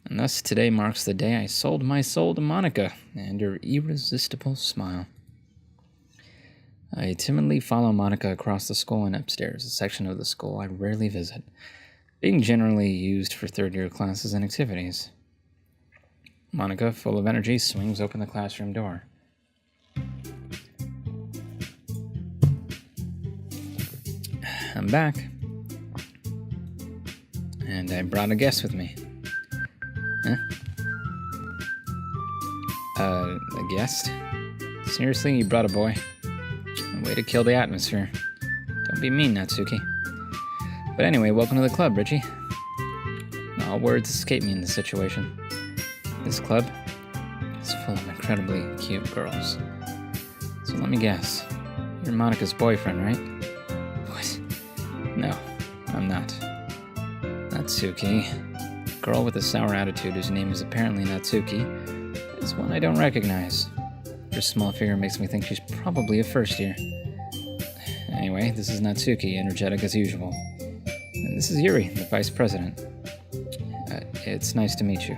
And thus today marks the day I sold my soul to Monica and her irresistible smile. I timidly follow Monica across the school and upstairs, a section of the school I rarely visit, being generally used for third-year classes and activities. Monica, full of energy, swings open the classroom door. I'm back. And I brought a guest with me. Huh? A guest? Seriously, you brought a boy? Way to kill the atmosphere. Don't be mean, Natsuki. But anyway, welcome to the club, Richie. All words escape me in this situation. This club is full of incredibly cute girls. So let me guess. You're Monica's boyfriend, right? What? No, I'm not. Natsuki, girl with a sour attitude whose name is apparently Natsuki, is one I don't recognize. Her small figure makes me think she's probably a first year. Anyway, this is Natsuki, energetic as usual. And this is Yuri, the vice president. It's nice to meet you.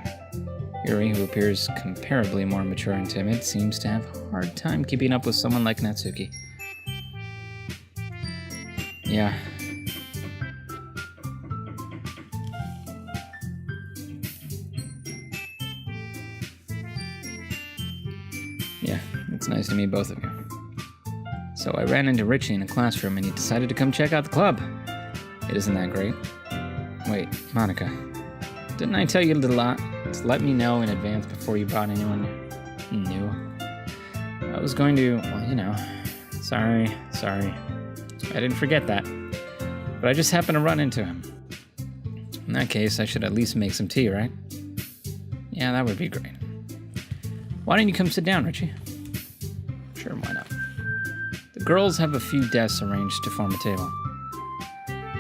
Yuri, who appears comparably more mature and timid, seems to have a hard time keeping up with someone like Natsuki. Yeah. Yeah, it's nice to meet both of you. So I ran into Richie in a classroom and he decided to come check out the club. It isn't that great. Wait, Monica, didn't I tell you to let me know in advance before you brought anyone new? I was going to, sorry. I didn't forget that. But I just happened to run into him. In that case, I should at least make some tea, right? Yeah, that would be great. Why don't you come sit down, Richie? Sure, why not? The girls have a few desks arranged to form a table.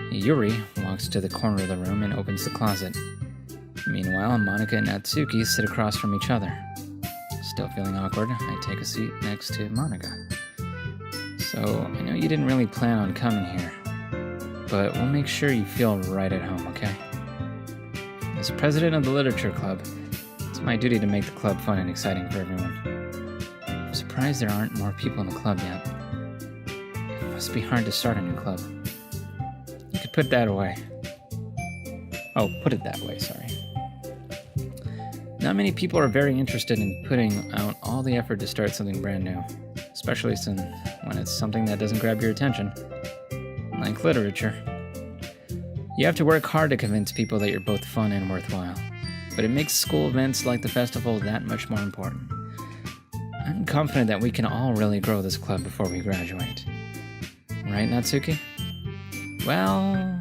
Yuri walks to the corner of the room and opens the closet. Meanwhile, Monica and Natsuki sit across from each other. Still feeling awkward, I take a seat next to Monica. So, I know you didn't really plan on coming here, but we'll make sure you feel right at home, okay? As president of the Literature Club, it's my duty to make the club fun and exciting for everyone. I'm surprised there aren't more people in the club yet. It must be hard to start a new club. You could put that away. Oh, put it that way, sorry. Not many people are very interested in putting out all the effort to start something brand new, especially when it's something that doesn't grab your attention, like literature. You have to work hard to convince people that you're both fun and worthwhile, but it makes school events like the festival that much more important. I'm confident that we can all really grow this club before we graduate. Right, Natsuki? Well,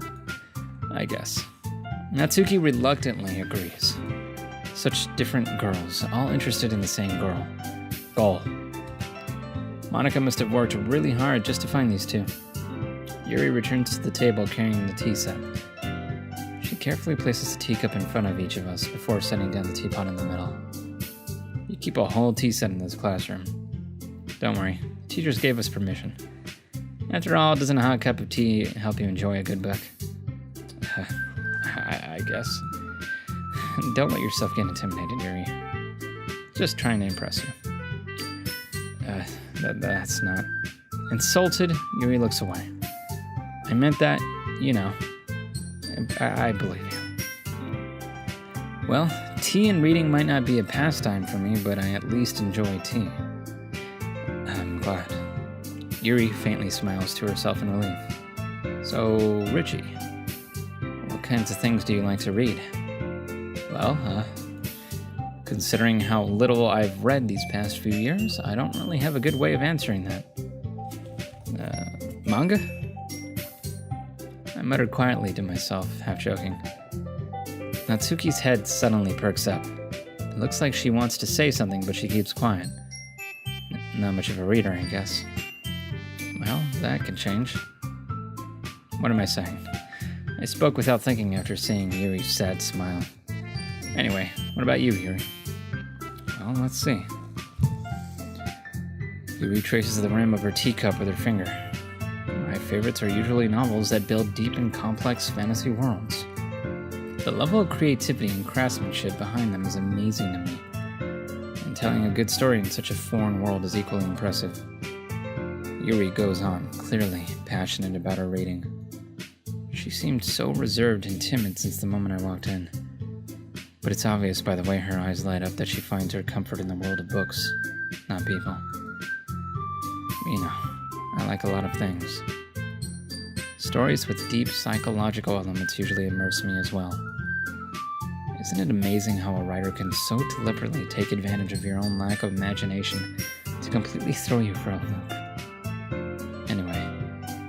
I guess. Natsuki reluctantly agrees. Such different girls, all interested in the same goal. Monica must have worked really hard just to find these two. Yuri returns to the table carrying the tea set. She carefully places the teacup in front of each of us before setting down the teapot in the middle. You keep a whole tea set in this classroom. Don't worry, teachers gave us permission. After all, doesn't a hot cup of tea help you enjoy a good book? I guess. Don't let yourself get intimidated, Yuri. Just trying to impress you. That's not... Insulted, Yuri looks away. I meant that, I believe you. Well, tea and reading might not be a pastime for me, but I at least enjoy tea. I'm glad. Yuri faintly smiles to herself in relief. So, Richie, what kinds of things do you like to read? Well, considering how little I've read these past few years, I don't really have a good way of answering that. Manga? I muttered quietly to myself, half joking. Natsuki's head suddenly perks up. It looks like she wants to say something, but she keeps quiet. Not much of a reader, I guess. Well, that could change. What am I saying? I spoke without thinking after seeing Yuri's sad smile. Anyway, what about you, Yuri? Well, let's see. Yuri traces the rim of her teacup with her finger. My favorites are usually novels that build deep and complex fantasy worlds. The level of creativity and craftsmanship behind them is amazing to me. And telling a good story in such a foreign world is equally impressive. Yuri goes on, clearly passionate about her reading. She seemed so reserved and timid since the moment I walked in. But it's obvious by the way her eyes light up that she finds her comfort in the world of books, not people. You know, I like a lot of things. Stories with deep psychological elements usually immerse me as well. Isn't it amazing how a writer can so deliberately take advantage of your own lack of imagination to completely throw you for a loop? Anyway,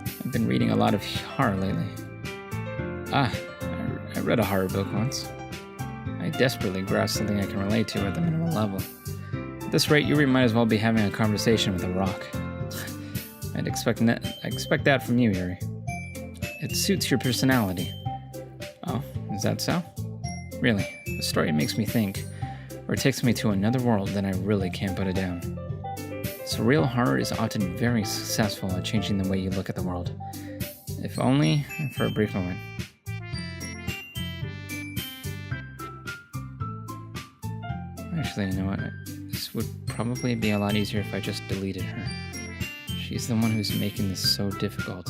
I've been reading a lot of horror lately. I read a horror book once. I desperately grasp something I can relate to at the minimal level. At this rate, Yuri might as well be having a conversation with a rock. I expect that from you, Yuri. It suits your personality. Oh, is that so? Really, the story makes me think, or takes me to another world, then I really can't put it down. Surreal horror is often very successful at changing the way you look at the world, if only for a brief moment. Actually, you know what? This would probably be a lot easier if I just deleted her. She's the one who's making this so difficult.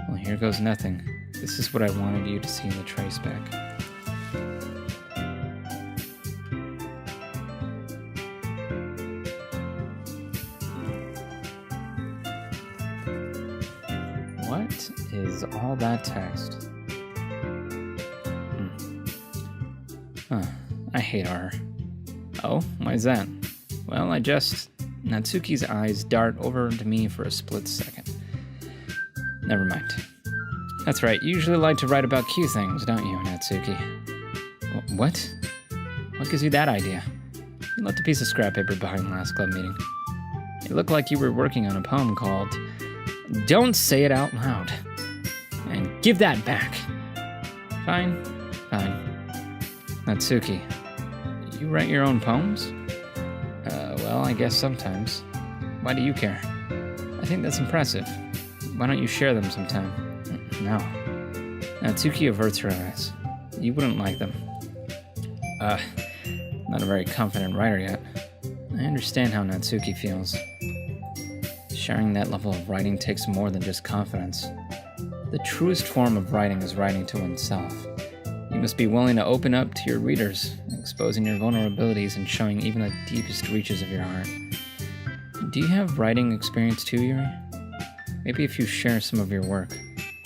Well, here goes nothing. This is what I wanted you to see in the trace back. What is all that text? I hate horror. Oh, why is that? Well, Natsuki's eyes dart over to me for a split second. Never mind. That's right, you usually like to write about cute things, don't you, Natsuki? What? What gives you that idea? You left a piece of scrap paper behind last club meeting. It looked like you were working on a poem called Don't Say It Out Loud. And give that back. Fine. Natsuki, you write your own poems? Well, I guess sometimes. Why do you care? I think that's impressive. Why don't you share them sometime? No. Natsuki averts her eyes. You wouldn't like them. Not a very confident writer yet. I understand how Natsuki feels. Sharing that level of writing takes more than just confidence. The truest form of writing is writing to oneself. You must be willing to open up to your readers, exposing your vulnerabilities and showing even the deepest reaches of your heart. Do you have writing experience too, Yuri? Maybe if you share some of your work,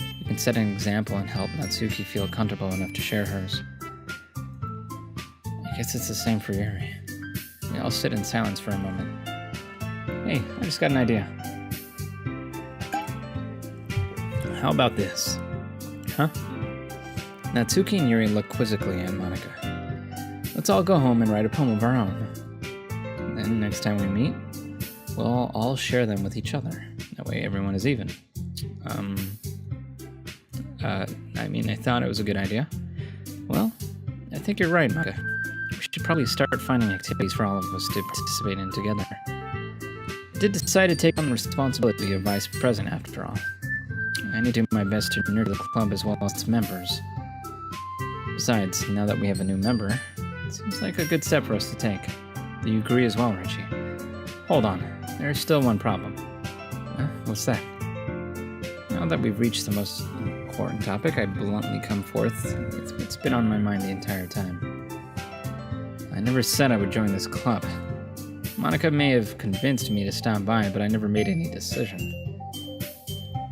you can set an example and help Natsuki feel comfortable enough to share hers. I guess it's the same for Yuri. I'll sit in silence for a moment. Hey, I just got an idea. How about this? Huh? Natsuki and Yuri look quizzically at Monika. Let's all go home and write a poem of our own. Then next time we meet, we'll all share them with each other. That way everyone is even. I thought it was a good idea. Well, I think you're right, Monika. We should probably start finding activities for all of us to participate in together. I did decide to take on the responsibility of vice president after all. I need to do my best to nurture the club as well as its members. Besides, now that we have a new member, it seems like a good step for us to take. Do you agree as well, Richie? Hold on, there's still one problem. What's that? Now that we've reached the most important topic, I bluntly come forth. It's been on my mind the entire time. I never said I would join this club. Monika may have convinced me to stop by, but I never made any decision.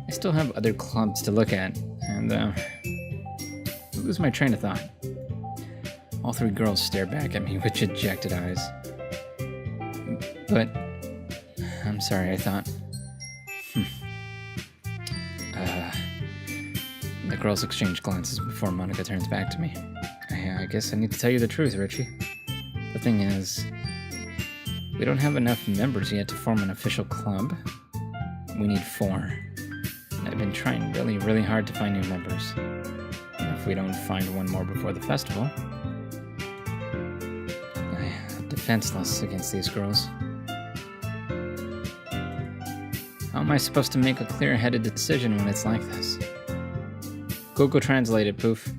I still have other clubs to look at, and I lose my train of thought. All three girls stare back at me with dejected eyes. But, I'm sorry, I thought. The girls exchange glances before Monika turns back to me. I guess I need to tell you the truth, Richie. The thing is, we don't have enough members yet to form an official club. We need 4. And I've been trying really, really hard to find new members. And if we don't find one more before the festival, I'm defenseless against these girls. How am I supposed to make a clear-headed decision when it's like this? Google Translate it, Poof.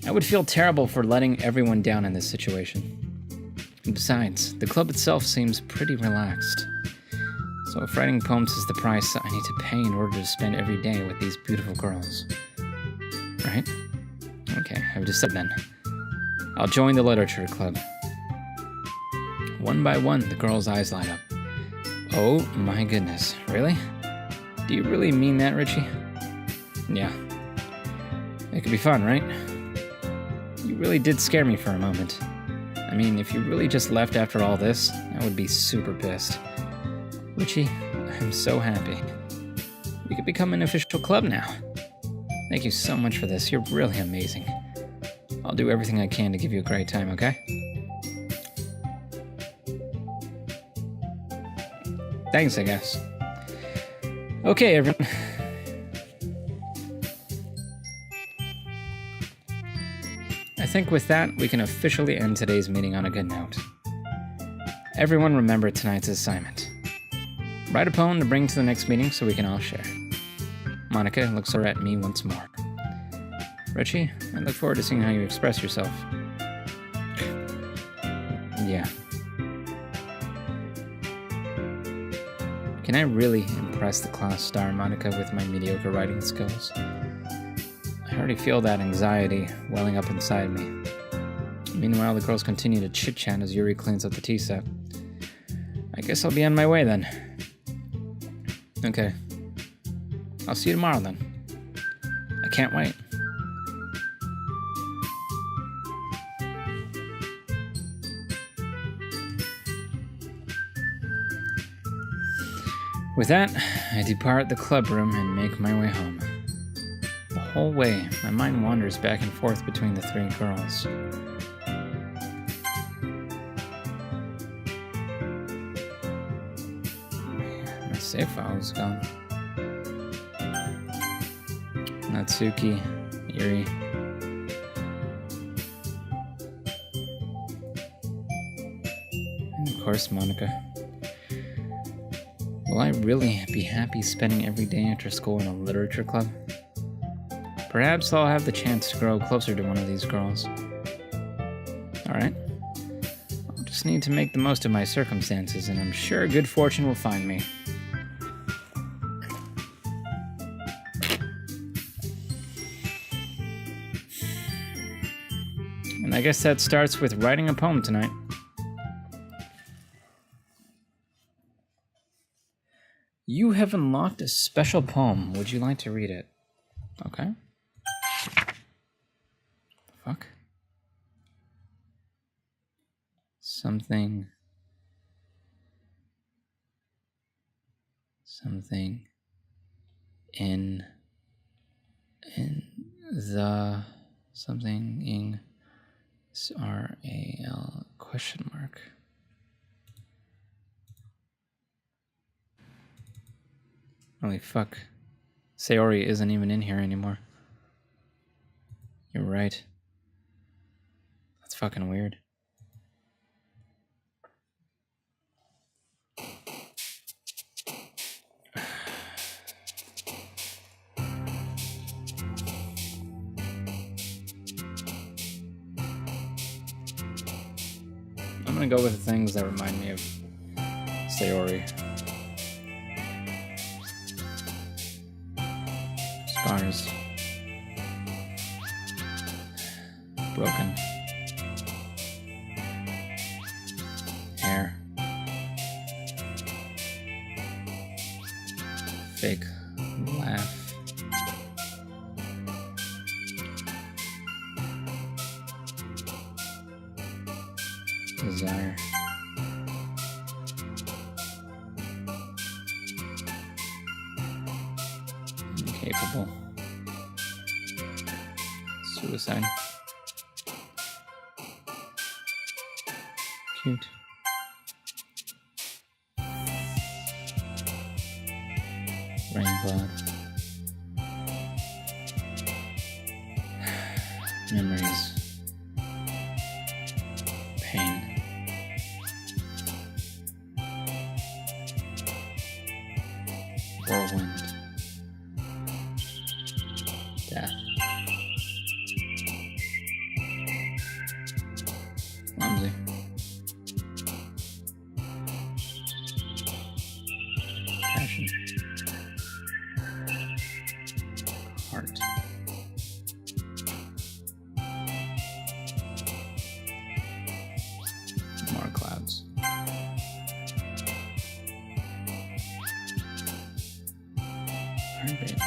I would feel terrible for letting everyone down in this situation. Besides, the club itself seems pretty relaxed. So if writing poems is the price I need to pay in order to spend every day with these beautiful girls. Right? Okay, I've decided then. I'll join the literature club. One by one, the girls' eyes light up. Oh my goodness, really? Do you really mean that, Richie? Yeah. It could be fun, right? You really did scare me for a moment. I mean, if you really just left after all this, I would be super pissed. Richie, I'm so happy. We could become an official club now. Thank you so much for this. You're really amazing. I'll do everything I can to give you a great time, okay? Thanks, I guess. Okay, everyone. I think with that, we can officially end today's meeting on a good note. Everyone remember tonight's assignment. Write a poem to bring to the next meeting so we can all share. Monica looks over at me once more. Richie, I look forward to seeing how you express yourself. Yeah. Can I really impress the class star Monica with my mediocre writing skills? I already feel that anxiety welling up inside me. Meanwhile, the girls continue to chit-chat as Yuri cleans up the tea set. I guess I'll be on my way then. Okay. I'll see you tomorrow then. I can't wait. With that, I depart the club room and make my way home. The whole way, my mind wanders back and forth between the three girls. My save file is gone. Natsuki, Yuri. And of course, Monica. Will I really be happy spending every day after school in a literature club? Perhaps I'll have the chance to grow closer to one of these girls. Alright. I'll just need to make the most of my circumstances, and I'm sure good fortune will find me. And I guess that starts with writing a poem tonight. You have unlocked a special poem. Would you like to read it? Okay. Fuck. Something in the something in SRAL question mark. Holy fuck. Sayori isn't even in here anymore. You're right. That's fucking weird. I'm gonna go with the things that remind me of Sayori. Scars. Broken. Hair. Fake laugh. Desire. Incapable. Suicide. Cute. Rainbow. Memories. Pain. Whirlwind. Death. Clumsy. Passion. Heart. More clouds. Heartbeat.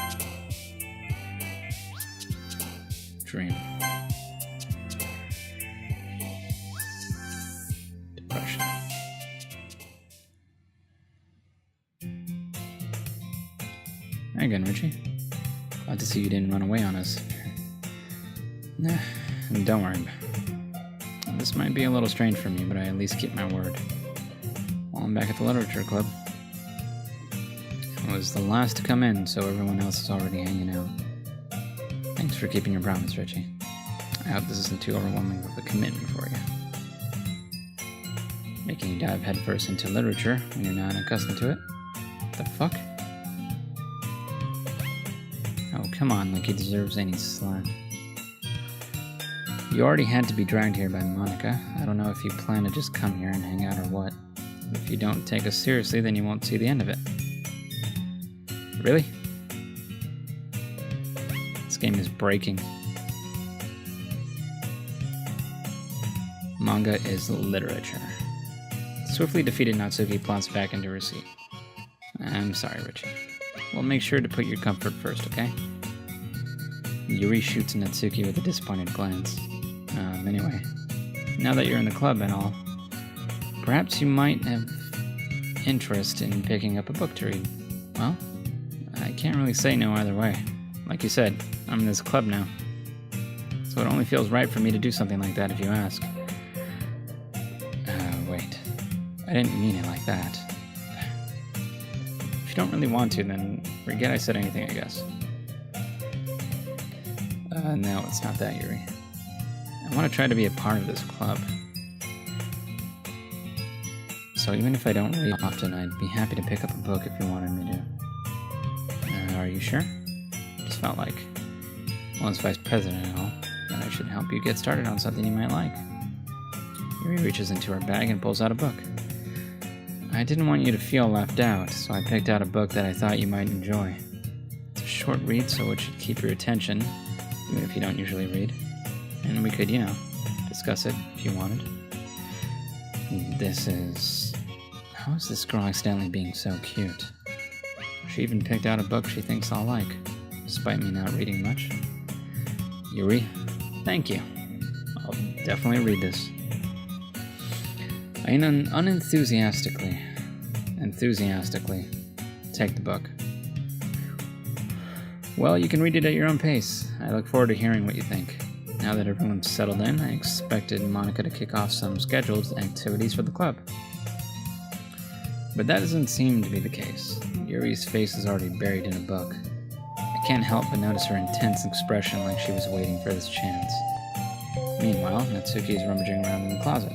Dream. Depression. Hi again, Richie. Glad to see you didn't run away on us. Nah, don't worry. This might be a little strange for me, but I at least keep my word. Well, I'm back at the Literature Club. I was the last to come in, so everyone else is already hanging out. Thanks for keeping your promise, Richie. I hope this isn't too overwhelming of a commitment for you. Making you dive headfirst into literature when you're not accustomed to it? What the fuck? Oh, come on, like he deserves any slack. You already had to be dragged here by Monica. I don't know if you plan to just come here and hang out or what. If you don't take us seriously, then you won't see the end of it. Really? This game is breaking. Manga is literature. Swiftly defeated Natsuki plots back into her seat. I'm sorry, Richie. We'll make sure to put your comfort first, okay? Yuri shoots Natsuki with a disappointed glance. Anyway, now that you're in the club and all, perhaps you might have interest in picking up a book to read. Well, I can't really say no either way. Like you said, I'm in this club now. So it only feels right for me to do something like that if you ask. Wait. I didn't mean it like that. If you don't really want to, then forget I said anything, I guess. No, it's not that, Yuri. I want to try to be a part of this club. So even if I don't read often, I'd be happy to pick up a book if you wanted me to. Are you sure? Just felt like, well, as vice president and all, that I should help you get started on something you might like. Yuri reaches into her bag and pulls out a book. I didn't want you to feel left out, so I picked out a book that I thought you might enjoy. It's a short read, so it should keep your attention, even if you don't usually read. And we could, discuss it if you wanted. This is... How is this girl accidentally being so cute? She even picked out a book she thinks I'll like, despite me not reading much. Yuri, thank you. I'll definitely read this. I enthusiastically take the book. Well, you can read it at your own pace. I look forward to hearing what you think. Now that everyone's settled in, I expected Monica to kick off some scheduled activities for the club. But that doesn't seem to be the case. Yuri's face is already buried in a book. I can't help but notice her intense expression like she was waiting for this chance. Meanwhile, Natsuki is rummaging around in the closet.